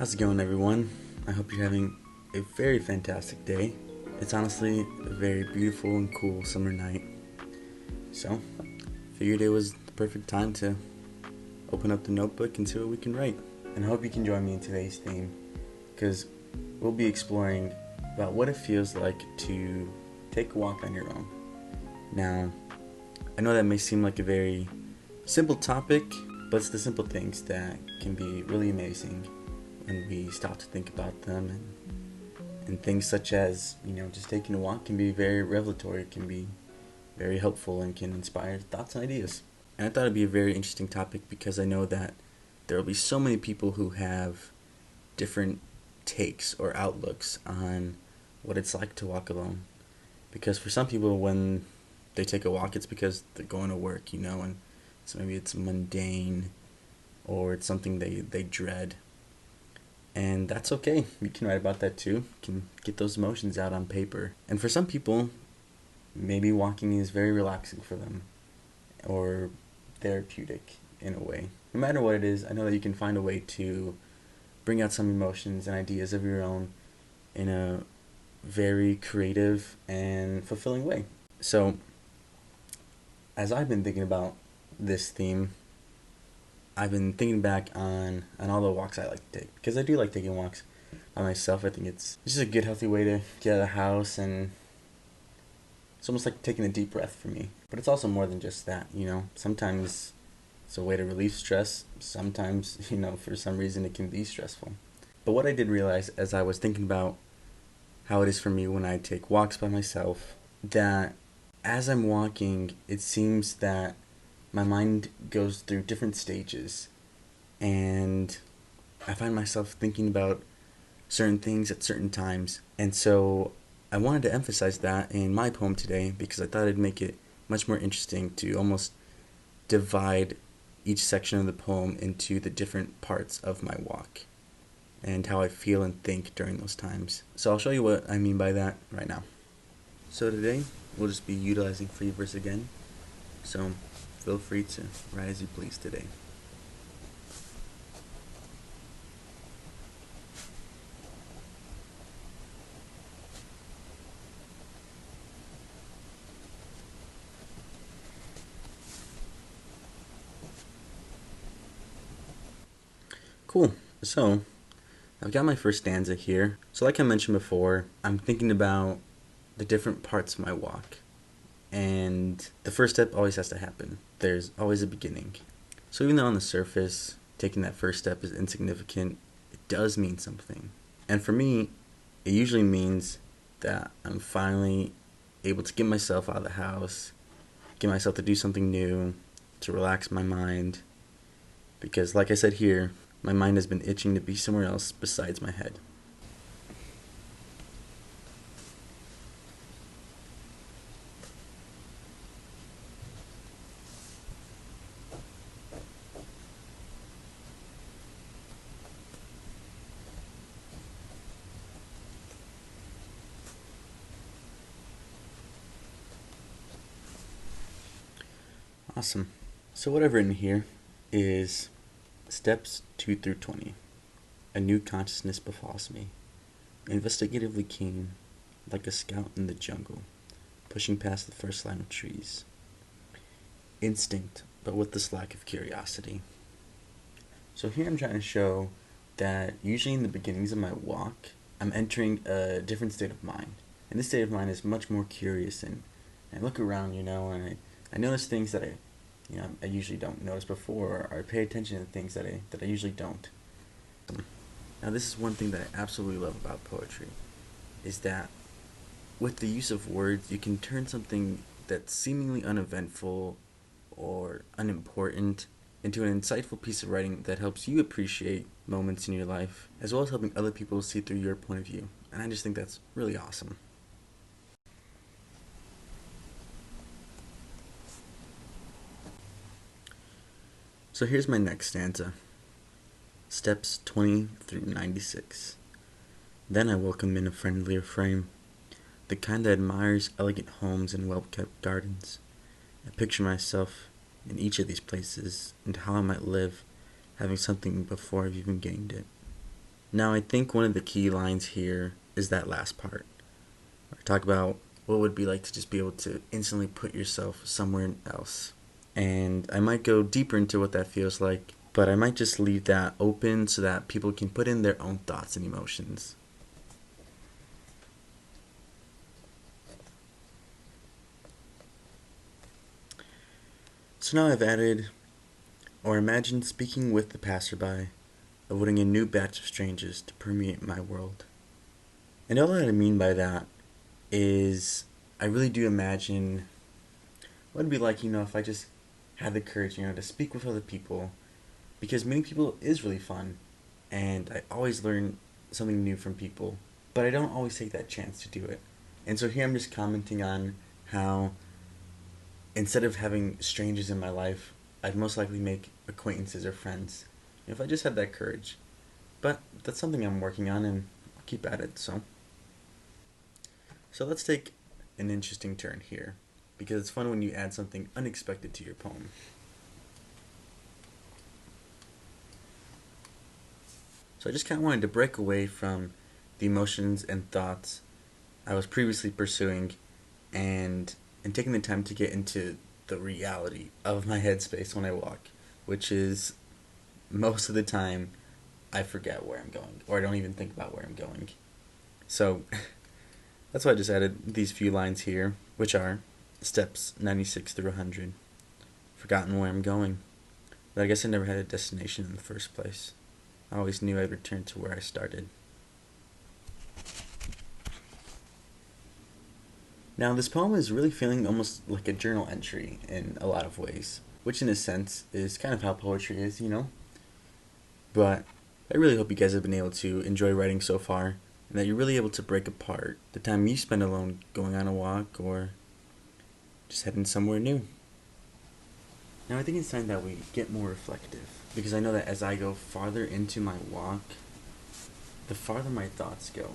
How's it going, everyone? I hope you're having a very fantastic day. It's honestly a very beautiful and cool summer night. So, figured it was the perfect time to open up the notebook and see what we can write. And I hope you can join me in today's theme, because we'll be exploring about what it feels like to take a walk on your own. Now, I know that may seem like a very simple topic, but it's the simple things that can be really amazing when we stop to think about them, and things such as, just taking a walk can be very revelatory, can be very helpful, and can inspire thoughts and ideas. And I thought it'd be a very interesting topic because I know that there will be so many people who have different takes or outlooks on what it's like to walk alone. Because for some people, when they take a walk, it's because they're going to work, and so maybe it's mundane or it's something they dread. And that's okay. You can write about that too. You can get those emotions out on paper. And for some people, maybe walking is very relaxing for them or therapeutic in a way. No matter what it is, I know that you can find a way to bring out some emotions and ideas of your own in a very creative and fulfilling way. So, as I've been thinking about this theme, I've been thinking back on all the walks I like to take, because I do like taking walks by myself. I think it's just a good, healthy way to get out of the house, and it's almost like taking a deep breath for me. But it's also more than just that, Sometimes it's a way to relieve stress. Sometimes, for some reason it can be stressful. But what I did realize as I was thinking about how it is for me when I take walks by myself, that as I'm walking, it seems that my mind goes through different stages, and I find myself thinking about certain things at certain times. And so I wanted to emphasize that in my poem today because I thought it'd make it much more interesting to almost divide each section of the poem into the different parts of my walk and how I feel and think during those times. So I'll show you what I mean by that right now. So today we'll just be utilizing free verse again. So feel free to write as you please today. Cool. So I've got my first stanza here. So like I mentioned before, I'm thinking about the different parts of my walk. And the first step always has to happen. There's always a beginning. So even though on the surface, taking that first step is insignificant, it does mean something. And for me, it usually means that I'm finally able to get myself out of the house, get myself to do something new, to relax my mind. Because like I said here, my mind has been itching to be somewhere else besides my head. Awesome. So what I've written here is steps 2 through 20. A new consciousness befalls me, investigatively keen, like a scout in the jungle, pushing past the first line of trees. Instinct, but with this lack of curiosity. So here I'm trying to show that usually in the beginnings of my walk, I'm entering a different state of mind. And this state of mind is much more curious, and I look around, and I notice things that I usually don't notice before, or I pay attention to things that I usually don't. Now this is one thing that I absolutely love about poetry, is that with the use of words, you can turn something that's seemingly uneventful or unimportant into an insightful piece of writing that helps you appreciate moments in your life, as well as helping other people see through your point of view. And I just think that's really awesome. So here's my next stanza. Steps 20 through 96. Then I welcome in a friendlier frame, the kind that admires elegant homes and well-kept gardens. I picture myself in each of these places and how I might live, having something before I've even gained it. Now, I think one of the key lines here is that last part. I talk about what it would be like to just be able to instantly put yourself somewhere else. And I might go deeper into what that feels like, but I might just leave that open so that people can put in their own thoughts and emotions. So now I've added, or imagine speaking with the passerby, avoiding a new batch of strangers to permeate my world. And all that I mean by that is I really do imagine what it'd be like, if I just had the courage, to speak with other people. Because meeting people is really fun, and I always learn something new from people, but I don't always take that chance to do it. And so here I'm just commenting on how instead of having strangers in my life, I'd most likely make acquaintances or friends if I just had that courage. But that's something I'm working on, and I'll keep at it. So let's take an interesting turn here, because it's fun when you add something unexpected to your poem. So I just kind of wanted to break away from the emotions and thoughts I was previously pursuing, and taking the time to get into the reality of my headspace when I walk, which is most of the time I forget where I'm going, or I don't even think about where I'm going. So that's why I just added these few lines here, which are steps 96 through 100. Forgotten where I'm going, but I guess I never had a destination in the first place. I always knew I'd return to where I started. Now, this poem is really feeling almost like a journal entry in a lot of ways, which in a sense is kind of how poetry is, But I really hope you guys have been able to enjoy writing so far, and that you're really able to break apart the time you spend alone going on a walk or just heading somewhere new. Now, I think it's time that we get more reflective, because I know that as I go farther into my walk, the farther my thoughts go.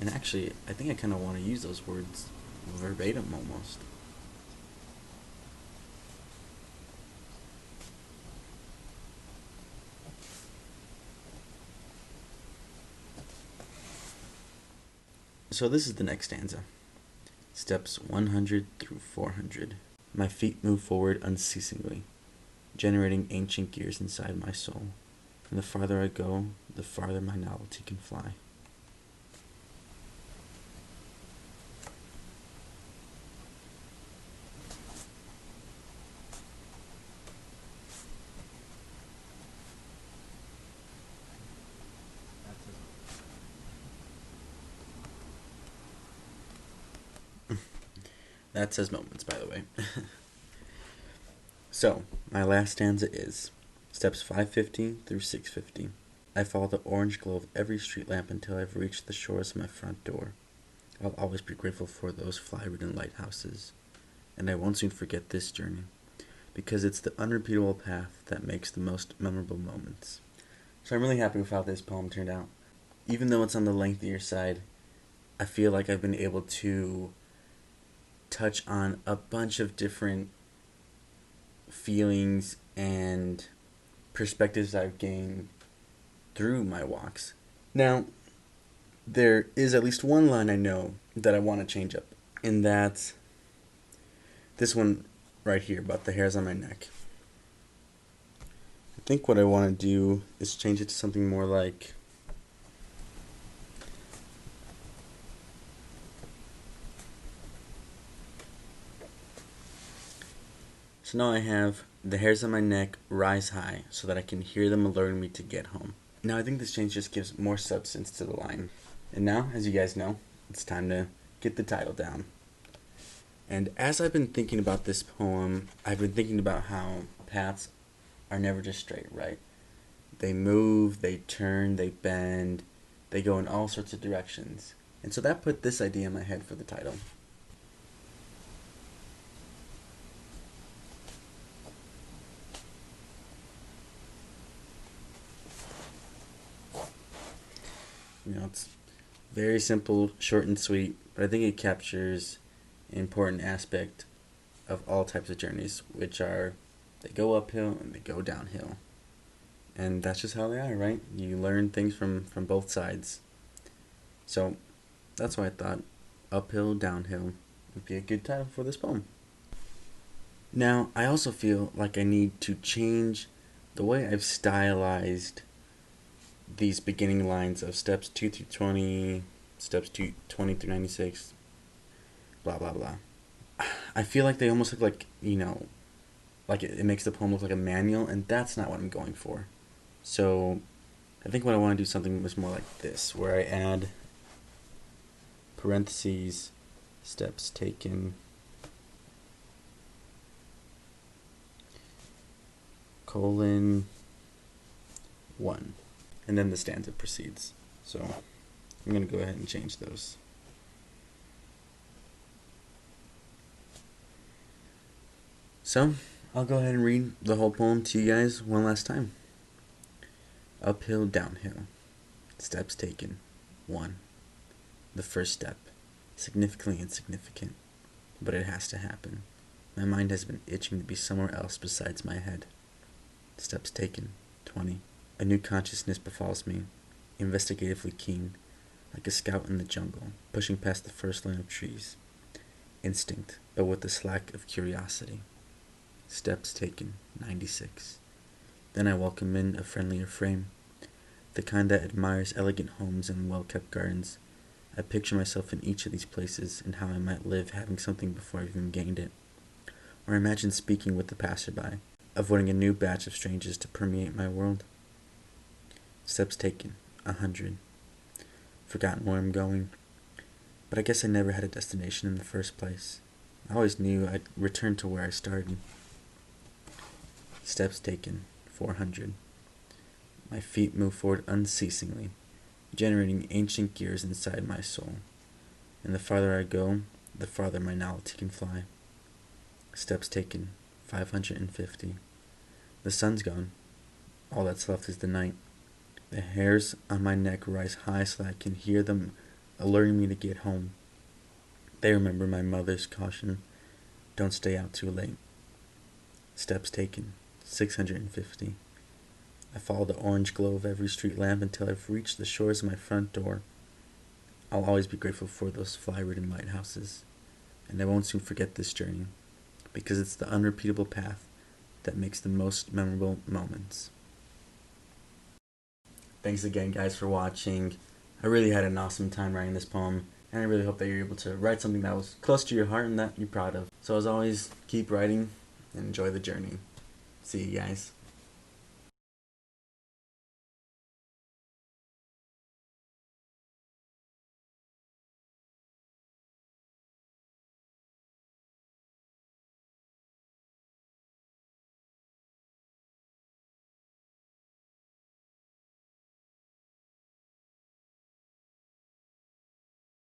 And actually, I think I kind of want to use those words verbatim almost. So this is the next stanza. Steps 100 through 400. My feet move forward unceasingly, generating ancient gears inside my soul. And the farther I go, the farther my novelty can fly. That says moments, by the way. So, my last stanza is steps 550 through 650. I follow the orange glow of every street lamp until I've reached the shores of my front door. I'll always be grateful for those fly-ridden lighthouses, and I won't soon forget this journey, because it's the unrepeatable path that makes the most memorable moments. So I'm really happy with how this poem turned out. Even though it's on the lengthier side, I feel like I've been able to touch on a bunch of different feelings and perspectives I've gained through my walks. Now, there is at least one line I know that I want to change up, and that's this one right here about the hairs on my neck. I think what I want to do is change it to something more like, so now I have the hairs on my neck rise high so that I can hear them alerting me to get home. Now I think this change just gives more substance to the line. And now, as you guys know, it's time to get the title down. And as I've been thinking about this poem, I've been thinking about how paths are never just straight, right? They move, they turn, they bend, they go in all sorts of directions. And so that put this idea in my head for the title. It's very simple, short and sweet, but I think it captures an important aspect of all types of journeys, which are they go uphill and they go downhill. And that's just how they are, right? You learn things from both sides. So that's why I thought Uphill, Downhill would be a good title for this poem. Now, I also feel like I need to change the way I've stylized these beginning lines of steps 2 through 20, steps 20 through 96, blah, blah, blah. I feel like they almost look like, like it makes the poem look like a manual, and that's not what I'm going for. So I think what I want to do something was more like this, where I add parentheses, steps taken, colon, 1. And then the stanza proceeds. So I'm going to go ahead and change those. So I'll go ahead and read the whole poem to you guys one last time. Uphill, downhill. Steps taken. 1. The first step. Significantly insignificant. But it has to happen. My mind has been itching to be somewhere else besides my head. Steps taken. 20. A new consciousness befalls me, investigatively keen, like a scout in the jungle, pushing past the first line of trees. Instinct, but with the slack of curiosity. Steps taken. 96. Then I welcome in a friendlier frame, the kind that admires elegant homes and well-kept gardens. I picture myself in each of these places and how I might live having something before I've even gained it. Or imagine speaking with the passerby, avoiding a new batch of strangers to permeate my world. Steps taken. 100. Forgotten where I'm going. But I guess I never had a destination in the first place. I always knew I'd return to where I started. Steps taken. 400. My feet move forward unceasingly, generating ancient gears inside my soul. And the farther I go, the farther my knowledge can fly. Steps taken. 550. The sun's gone. All that's left is the night. The hairs on my neck rise high so that I can hear them alerting me to get home. They remember my mother's caution, don't stay out too late. Steps taken. 650. I follow the orange glow of every street lamp until I've reached the shores of my front door. I'll always be grateful for those fly-ridden lighthouses, and I won't soon forget this journey, because it's the unrepeatable path that makes the most memorable moments. Thanks again, guys, for watching. I really had an awesome time writing this poem, and I really hope that you're able to write something that was close to your heart and that you're proud of. So as always, keep writing and enjoy the journey. See you guys.